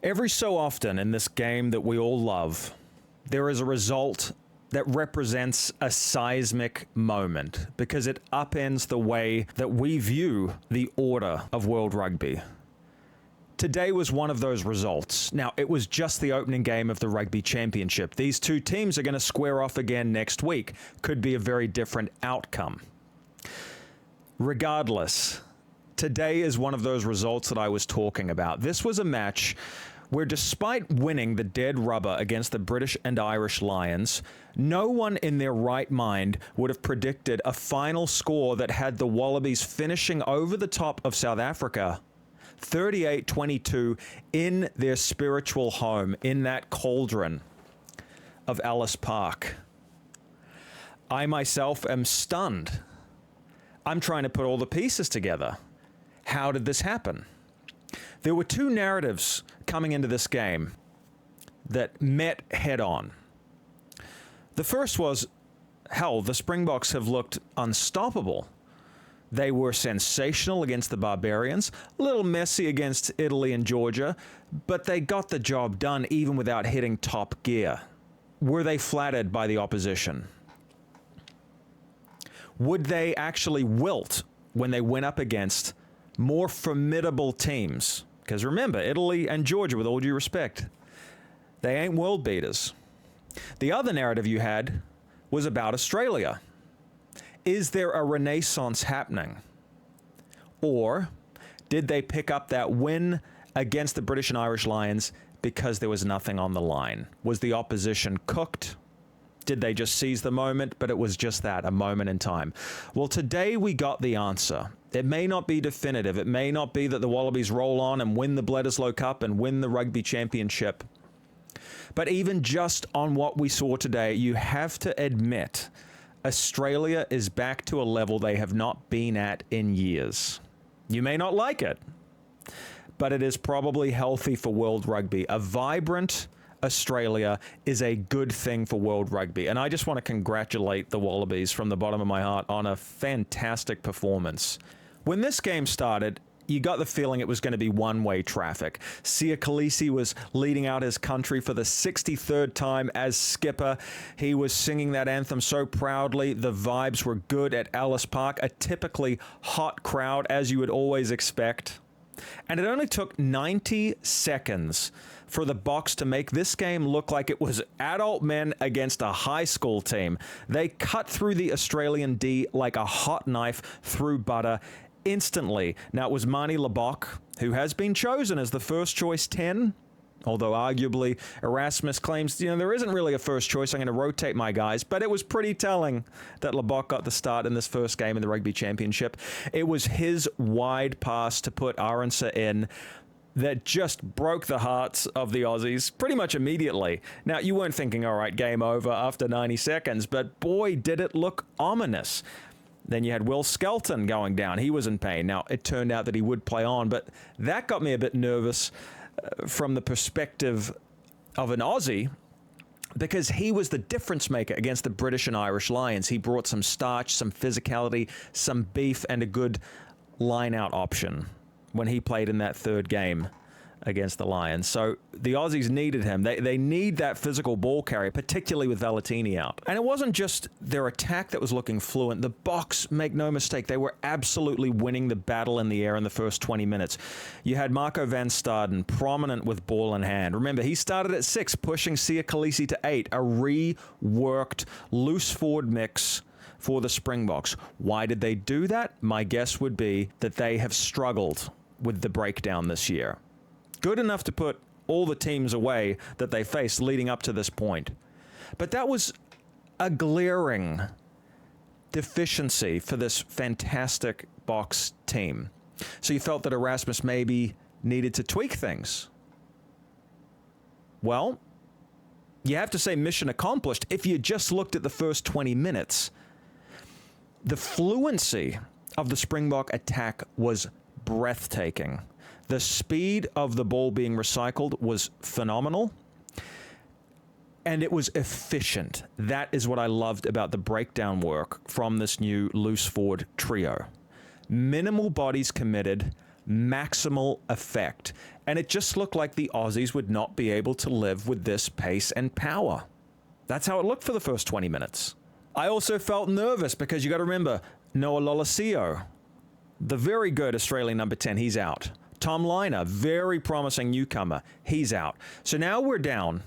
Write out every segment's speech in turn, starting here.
Every so often in this game that we all love, there is a result that represents a seismic moment because it upends the way that we view the order of World Rugby. Today was one of those results. Now, it was just the opening game of the Rugby Championship. These two teams are going to square off again next week. Could be a very different outcome. Regardless, today is one of those results that I was talking about. This was a match where, despite winning the dead rubber against the British and Irish Lions, no one in their right mind would have predicted a final score that had the Wallabies finishing over the top of South Africa 38-22 in their spiritual home, in that cauldron of Ellis Park. I myself am stunned. I'm trying to put all the pieces together. How did this happen? There were two narratives coming into this game that met head-on. The first was, hell, the Springboks have looked unstoppable. They were sensational against the Barbarians, a little messy against Italy and Georgia, but they got the job done even without hitting top gear. Were they flattered by the opposition? Would they actually wilt when they went up against more formidable teams? Because remember, Italy and Georgia, with all due respect, they ain't world beaters. The other narrative you had was about Australia. Is there a renaissance happening? Or did they pick up that win against the British and Irish Lions because there was nothing on the line? Was the opposition cooked? Did they just seize the moment? But it was just that, a moment in time. Well, today we got the answer. It may not be definitive. It may not be that the Wallabies roll on and win the Bledisloe Cup and win the Rugby Championship. But even just on what we saw today, you have to admit Australia is back to a level they have not been at in years. You may not like it, but it is probably healthy for World Rugby. A vibrant Australia is a good thing for World Rugby. And I just want to congratulate the Wallabies from the bottom of my heart on a fantastic performance. When this game started, you got the feeling it was going to be one-way traffic. Sia Khaleesi was leading out his country for the 63rd time as skipper. He was singing that anthem so proudly. The vibes were good at Ellis Park, a typically hot crowd, as you would always expect. And it only took 90 seconds for the Boks to make this game look like it was adult men against a high school team. They cut through the Australian D like a hot knife through butter instantly. Now, it was Marnie Lebok, who has been chosen as the first choice 10, although arguably Erasmus claims, there isn't really a first choice. I'm going to rotate my guys. But it was pretty telling that Lebok got the start in this first game in the Rugby Championship. It was his wide pass to put Arendse in that just broke the hearts of the Aussies pretty much immediately. Now, you weren't thinking, all right, game over after 90 seconds, but boy, did it look ominous. Then you had Will Skelton going down. He was in pain. Now, it turned out that he would play on, but that got me a bit nervous from the perspective of an Aussie, because he was the difference maker against the British and Irish Lions. He brought some starch, some physicality, some beef, and a good line-out option when he played in that third game against the Lions. So the Aussies needed him. They need that physical ball carrier, particularly with Valetini out. And it wasn't just their attack that was looking fluent. The Boks, make no mistake, they were absolutely winning the battle in the air in the first 20 minutes. You had Marco van Staden prominent with ball in hand. Remember, he started at 6, pushing Sia Khaleesi to 8, a reworked loose forward mix for the Springboks. Why did they do that? My guess would be that they have struggled with the breakdown this year. Good enough to put all the teams away that they faced leading up to this point. But that was a glaring deficiency for this fantastic Boks team. So you felt that Erasmus maybe needed to tweak things. Well, you have to say mission accomplished if you just looked at the first 20 minutes. The fluency of the Springbok attack was breathtaking. The speed of the ball being recycled was phenomenal, and it was efficient. That is what I loved about the breakdown work from this new loose forward trio. Minimal bodies committed, maximal effect. And it just looked like the Aussies would not be able to live with this pace and power. That's how it looked for the first 20 minutes. I also felt nervous because you got to remember, Noah Lolesio, the very good Australian number 10, he's out. Tom Liner, very promising newcomer, he's out. So now we're down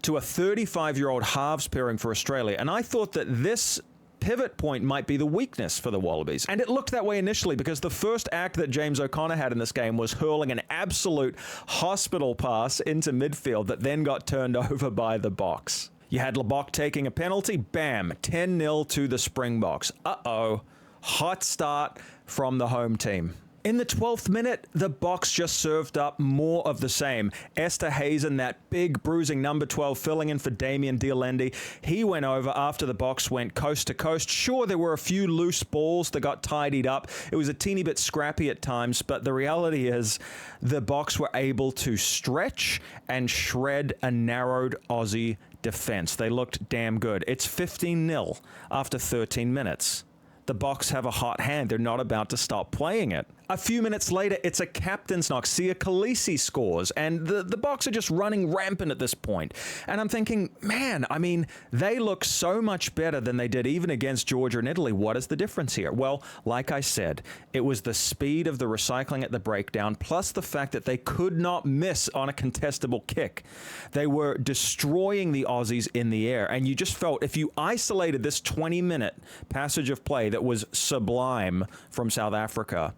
to a 35-year-old halves pairing for Australia. And I thought that this pivot point might be the weakness for the Wallabies. And it looked that way initially because the first act that James O'Connor had in this game was hurling an absolute hospital pass into midfield that then got turned over by the Boks. You had Lebok taking a penalty, bam, 10-0 to the Springboks. Uh-oh, hot start from the home team. In the 12th minute, the Boks just served up more of the same. Esther Hazen, that big bruising number 12, filling in for Damien Dialendi. He went over after the Boks went coast to coast. Sure, there were a few loose balls that got tidied up. It was a teeny bit scrappy at times, but the reality is the Boks were able to stretch and shred a narrowed Aussie defense. They looked damn good. It's 15-0 after 13 minutes. The Boks have a hot hand. They're not about to stop playing it. A few minutes later, it's a captain's knock. Sia Khaleesi scores, and the Boks are just running rampant at this point. And I'm thinking, man, I mean, they look so much better than they did even against Georgia and Italy. What is the difference here? Well, like I said, it was the speed of the recycling at the breakdown, plus the fact that they could not miss on a contestable kick. They were destroying the Aussies in the air, and you just felt if you isolated this 20-minute passage of play that was sublime from South Africa,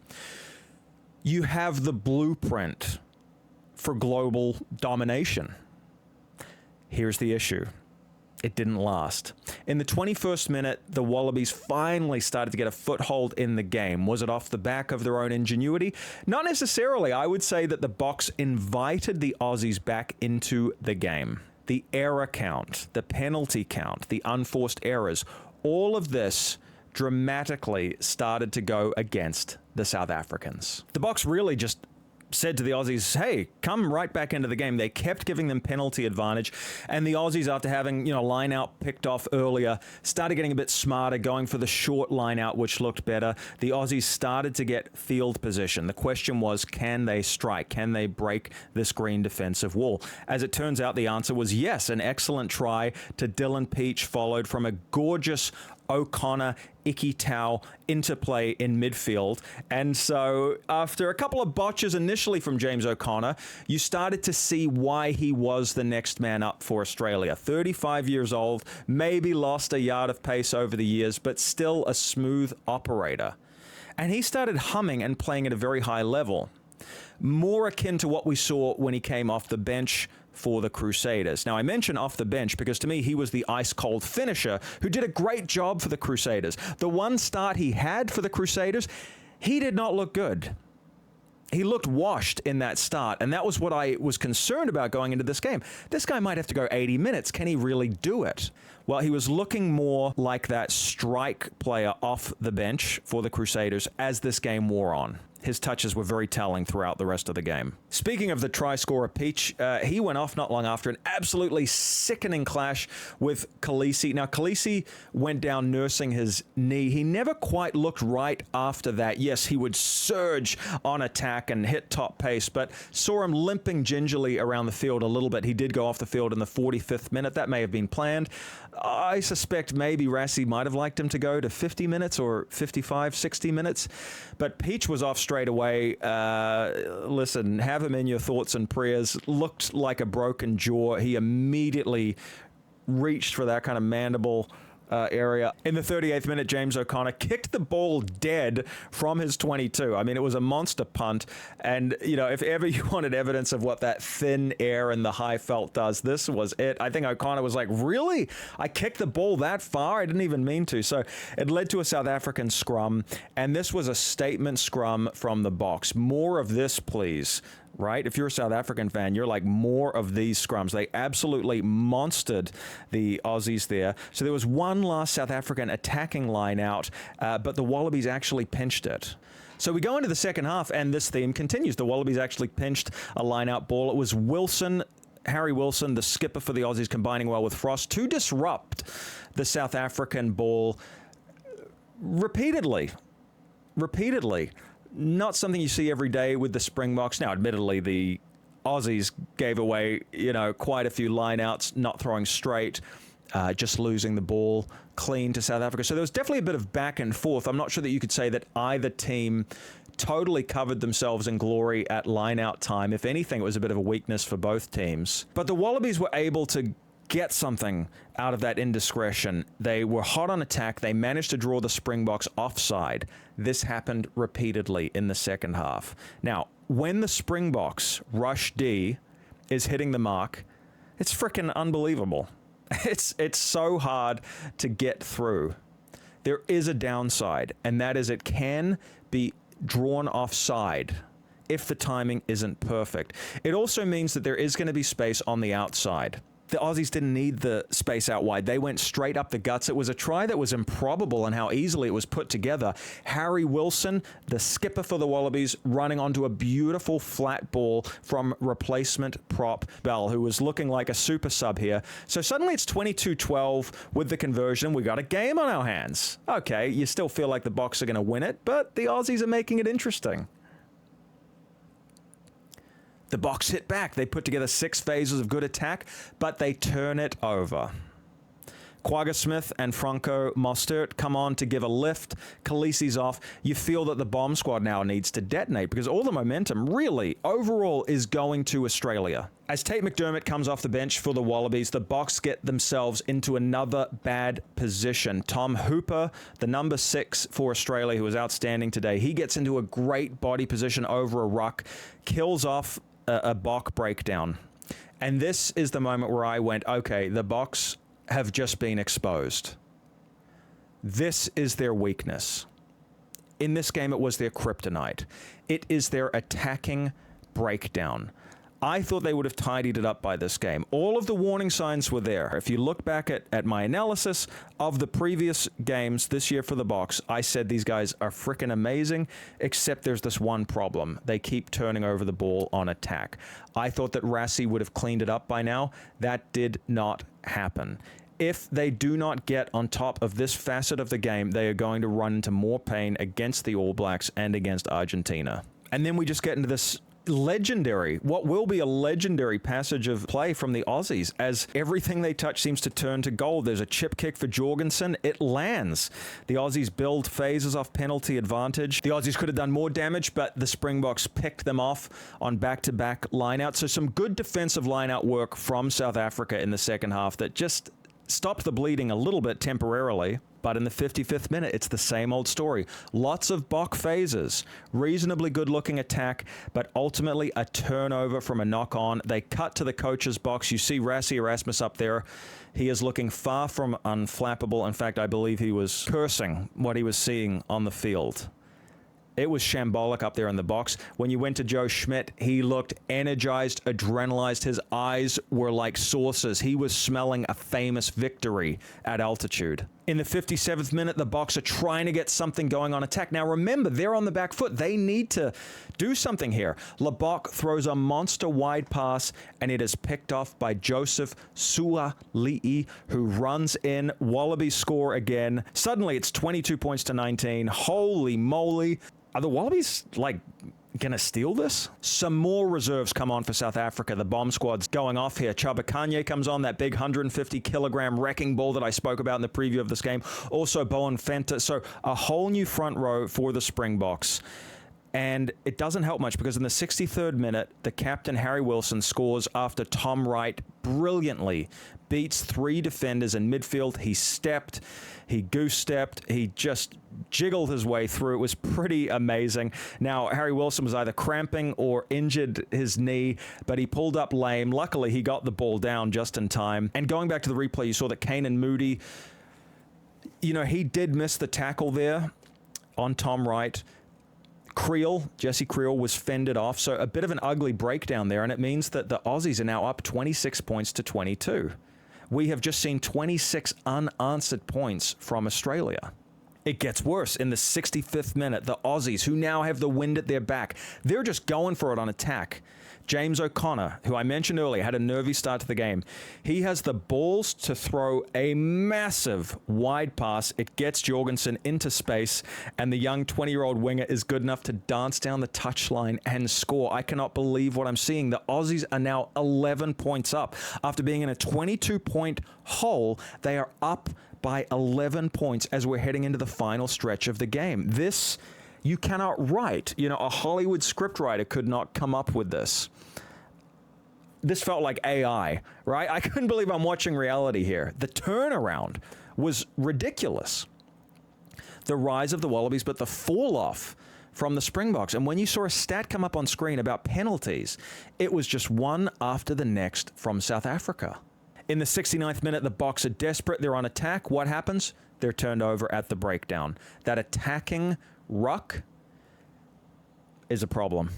you have the blueprint for global domination. Here's the issue. It didn't last. In the 21st minute, the Wallabies finally started to get a foothold in the game. Was it off the back of their own ingenuity? Not necessarily. I would say that the Boks invited the Aussies back into the game. The error count, the penalty count, the unforced errors, all of this dramatically started to go against the South Africans. The Boks really just said to the Aussies, hey, come right back into the game. They kept giving them penalty advantage, and the Aussies, after having, line out picked off earlier, started getting a bit smarter, going for the short line out, which looked better. The Aussies started to get field position. The question was, can they strike? Can they break this green defensive wall? As it turns out, the answer was yes. An excellent try to Dylan Peach, followed from a gorgeous O'Connor, Iki Tau interplay in midfield. And so after a couple of botches initially from James O'Connor, you started to see why he was the next man up for Australia. 35 years old, maybe lost a yard of pace over the years, but still a smooth operator. And he started humming and playing at a very high level, more akin to what we saw when he came off the bench for the Crusaders. Now, I mention off the bench because to me, he was the ice-cold finisher who did a great job for the Crusaders. The one start he had for the Crusaders, he did not look good. He looked washed in that start, and that was what I was concerned about going into this game. This guy might have to go 80 minutes. Can he really do it? Well, he was looking more like that strike player off the bench for the Crusaders as this game wore on. His touches were very telling throughout the rest of the game. Speaking of the try scorer, Peach, he went off not long after an absolutely sickening clash with Khaleesi. Now, Khaleesi went down nursing his knee. He never quite looked right after that. Yes, he would surge on attack and hit top pace, but saw him limping gingerly around the field a little bit. He did go off the field in the 45th minute. That may have been planned. I suspect maybe Rassie might have liked him to go to 50 minutes or 55, 60 minutes, but Peach was off straight away. Listen, have him in your thoughts and prayers. Looked like a broken jaw. He immediately reached for that kind of mandible area. In the 38th minute, James O'Connor kicked the ball dead from his 22. I mean, it was a monster punt. And, if ever you wanted evidence of what that thin air and the high felt does, this was it. I think O'Connor was like, really? I kicked the ball that far? I didn't even mean to. So it led to a South African scrum. And this was a statement scrum from the Boks. More of this, please. Right? If you're a South African fan, you're like, more of these scrums. They absolutely monstered the Aussies there. So there was one last South African attacking line out, but the Wallabies actually pinched it. So we go into the second half, and this theme continues. The Wallabies actually pinched a line-out ball. It was Wilson, Harry Wilson, the skipper for the Aussies, combining well with Frost to disrupt the South African ball repeatedly. Not something you see every day with the Springboks. Now, admittedly, the Aussies gave away, quite a few lineouts, not throwing straight, just losing the ball clean to South Africa. So there was definitely a bit of back and forth. I'm not sure that you could say that either team totally covered themselves in glory at lineout time. If anything, it was a bit of a weakness for both teams. But the Wallabies were able to get something out of that indiscretion. They were hot on attack. They managed to draw the Springboks offside. This happened repeatedly in the second half. Now, when the Springboks rush D is hitting the mark, it's freaking unbelievable. It's so hard to get through. There is a downside, and that is it can be drawn offside if the timing isn't perfect. It also means that there is going to be space on the outside. The Aussies didn't need the space out wide. They went straight up the guts. It was a try that was improbable in how easily it was put together. Harry Wilson, the skipper for the Wallabies, running onto a beautiful flat ball from replacement prop Bell, who was looking like a super sub here. So suddenly it's 22-12 with the conversion. We got a game on our hands. Okay, you still feel like the Boks are going to win it, but the Aussies are making it interesting. The Boks hit back. They put together 6 phases of good attack, but they turn it over. Quagga Smith and Franco Mostert come on to give a lift. Khaleesi's off. You feel that the bomb squad now needs to detonate because all the momentum really overall is going to Australia. As Tate McDermott comes off the bench for the Wallabies, the Boks get themselves into another bad position. Tom Hooper, the number 6 for Australia, who was outstanding today, he gets into a great body position over a ruck, kills off a Bok breakdown. And this is the moment where I went, okay, the Boks have just been exposed. This is their weakness. In this game, it was their kryptonite. It is their attacking breakdown. I thought they would have tidied it up by this game. All of the warning signs were there. If you look back at my analysis of the previous games this year for the Boks, I said these guys are freaking amazing, except there's this one problem. They keep turning over the ball on attack. I thought that Rassie would have cleaned it up by now. That did not happen. If they do not get on top of this facet of the game, they are going to run into more pain against the All Blacks and against Argentina. And then we just get into this what will be a legendary passage of play from the Aussies as everything they touch seems to turn to gold. There's a chip kick for Jorgensen. It lands. The Aussies build phases off penalty advantage. The Aussies could have done more damage, but the Springboks picked them off on back-to-back lineouts. So some good defensive lineout work from South Africa in the second half that just stopped the bleeding a little bit temporarily. But in the 55th minute, it's the same old story. Lots of Bok phases, reasonably good-looking attack, but ultimately a turnover from a knock-on. They cut to the coach's box. You see Rassie Erasmus up there. He is looking far from unflappable. In fact, I believe he was cursing what he was seeing on the field. It was shambolic up there in the box. When you went to Joe Schmidt, he looked energized, adrenalized. His eyes were like saucers. He was smelling a famous victory at altitude. In the 57th minute, the Boks are trying to get something going on attack. Now remember, they're on the back foot. They need to do something here. Lebok throws a monster wide pass, and it is picked off by Joseph Suali'i, who runs in. Wallabies score again. Suddenly, it's 22 points to 19. Holy moly. Are the Wallabies, going to steal this? Some more reserves come on for South Africa. The bomb squad's going off here. Chaba Kanye comes on, that big 150-kilogram wrecking ball that I spoke about in the preview of this game. Also, Bowen Fenta. So a whole new front row for the Springboks. And it doesn't help much because in the 63rd minute, the captain, Harry Wilson, scores after Tom Wright brilliantly beats 3 defenders in midfield. He stepped, he goose-stepped, he just jiggled his way through. It was pretty amazing. Now, Harry Wilson was either cramping or injured his knee, but he pulled up lame. Luckily, he got the ball down just in time. And going back to the replay, you saw that Kanan Moody, he did miss the tackle there on Tom Wright. Jesse Creel was fended off, so a bit of an ugly breakdown there, and it means that the Aussies are now up 26 points to 22. We have just seen 26 unanswered points from Australia. It gets worse. In the 65th minute, the Aussies, who now have the wind at their back, they're just going for it on attack. James O'Connor, who I mentioned earlier, had a nervy start to the game. He has the balls to throw a massive wide pass. It gets Jorgensen into space, and the young 20-year-old winger is good enough to dance down the touchline and score. I cannot believe what I'm seeing. The Aussies are now 11 points up. After being in a 22-point hole, they are up by 11 points as we're heading into the final stretch of the game. This, you cannot write. You know, a Hollywood scriptwriter could not come up with this. This felt like AI, right? I couldn't believe I'm watching reality here. The turnaround was ridiculous. The rise of the Wallabies, but the fall off from the Springboks. And when you saw a stat come up on screen about penalties, it was just one after the next from South Africa. In the 69th minute, the Boks are desperate. They're on attack. What happens? They're turned over at the breakdown. That attacking ruck is a problem.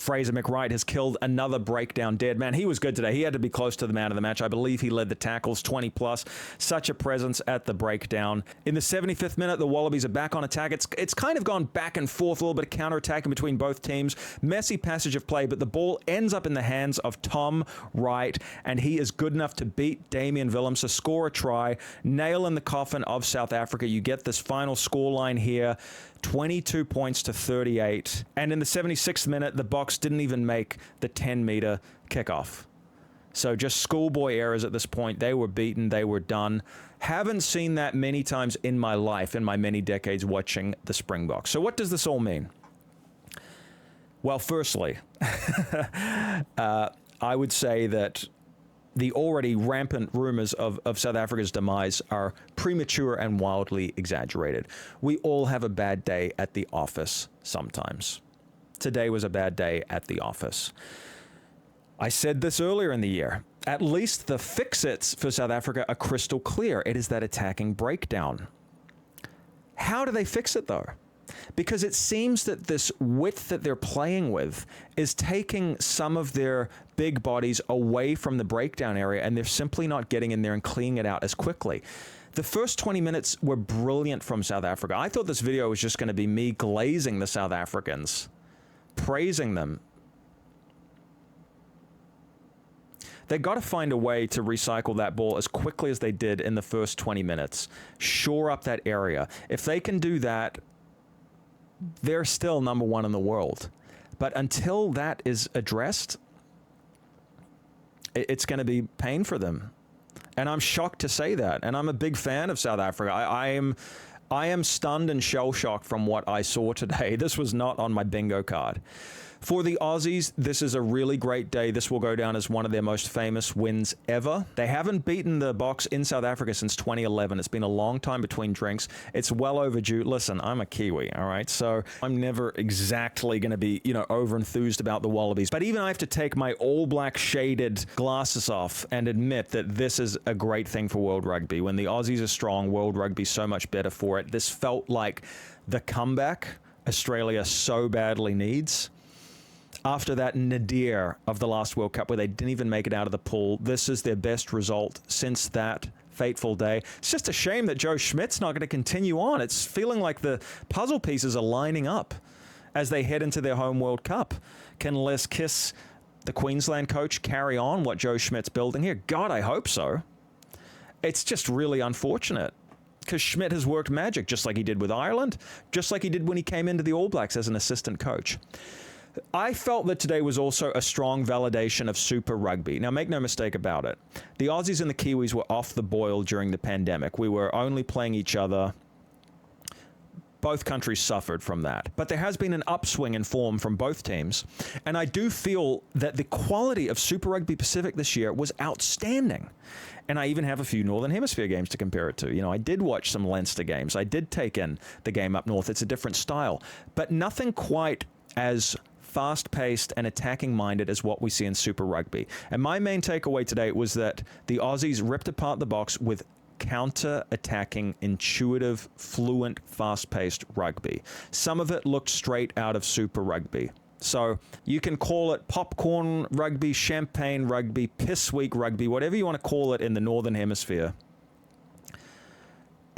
Wright has killed another breakdown dead man. He was good today. He had to be close to the man of the match. I believe he led the tackles, 20 plus. Such a presence at the breakdown. In the 75th minute, the Wallabies are back on attack. It's kind of gone back and forth, a little bit of counter-attacking between both teams. Messy passage of play, but the ball ends up in the hands of Tom Wright, and he is good enough to beat Damian Willems to score a try, nail in the coffin of South Africa. You get this final scoreline here, 22 points to 38. And in the 76th minute, the Boks didn't even make the 10-meter kickoff. So just schoolboy errors at this point. They were beaten. They were done. Haven't seen that many times in my life, in my many decades watching the Springboks. So what does this all mean? Well, firstly, I would say that the already rampant rumors of South Africa's demise are premature and wildly exaggerated. We all have a bad day at the office sometimes. Today was a bad day at the office. I said this earlier in the year. At least the fix-its for South Africa are crystal clear. It is that attacking breakdown. How do they fix it, though? Because it seems that this width that they're playing with is taking some of their big bodies away from the breakdown area, and they're simply not getting in there and cleaning it out as quickly. The first 20 minutes were brilliant from South Africa. I thought this video was just going to be me glazing the South Africans, praising them. They got to find a way to recycle that ball as quickly as they did in the first 20 minutes. Shore up that area. If they can do that, they're still number one in the world. But until that is addressed, it's going to be pain for them. And I'm shocked to say that. And I'm a big fan of South Africa. I am stunned and shell-shocked from what I saw today. This was not on my bingo card. For the Aussies, this is a really great day. This will go down as one of their most famous wins ever. They haven't beaten the Boks in South Africa since 2011. It's been a long time between drinks. It's well overdue. Listen, I'm a Kiwi, all right? So I'm never exactly going to be, over-enthused about the Wallabies. But even I have to take my all-black shaded glasses off and admit that this is a great thing for World Rugby. When the Aussies are strong, World Rugby's so much better for it. This felt like the comeback Australia so badly needs. After that nadir of the last World Cup where they didn't even make it out of the pool, this is their best result since that fateful day. It's just a shame that Joe Schmidt's not going to continue on. It's feeling like the puzzle pieces are lining up as they head into their home World Cup. Can Les Kiss, the Queensland coach, carry on what Joe Schmidt's building here? God, I hope so. It's just really unfortunate because Schmidt has worked magic just like he did with Ireland, just like he did when he came into the All Blacks as an assistant coach. I felt that today was also a strong validation of Super Rugby. Now, make no mistake about it. The Aussies and the Kiwis were off the boil during the pandemic. We were only playing each other. Both countries suffered from that. But there has been an upswing in form from both teams. And I do feel that the quality of Super Rugby Pacific this year was outstanding. And I even have a few Northern Hemisphere games to compare it to. I did watch some Leinster games. I did take in the game up north. It's a different style. But nothing quite as fast-paced and attacking-minded as what we see in Super Rugby. And my main takeaway today was that the Aussies ripped apart the Boks with counter-attacking, intuitive, fluent, fast-paced rugby. Some of it looked straight out of Super Rugby. So you can call it popcorn rugby, champagne rugby, piss week rugby, whatever you want to call it in the Northern Hemisphere.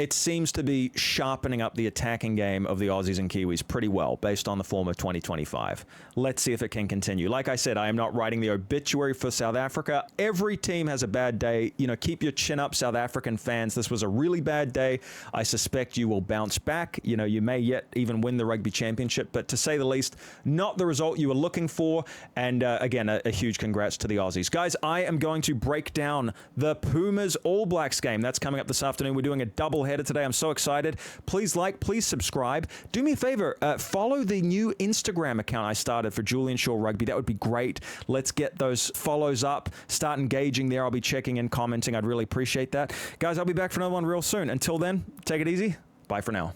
it seems to be sharpening up the attacking game of the Aussies and Kiwis pretty well based on the form of 2025. Let's see if it can continue. Like I said, I am not writing the obituary for South Africa. Every team has a bad day. You know, keep your chin up, South African fans. This was a really bad day. I suspect you will bounce back. You know, you may yet even win the Rugby Championship, but to say the least, not the result you were looking for. And again, a huge congrats to the Aussies. Guys, I am going to break down the Pumas All Blacks game. That's coming up this afternoon. We're doing a double header today. I'm so excited. Please like, please subscribe. Do me a favor, follow the new Instagram account I started for Julian Shaw Rugby. That would be great. Let's get those follows up. Start engaging there. I'll be checking and commenting. I'd really appreciate that. Guys, I'll be back for another one real soon. Until then, take it easy. Bye for now.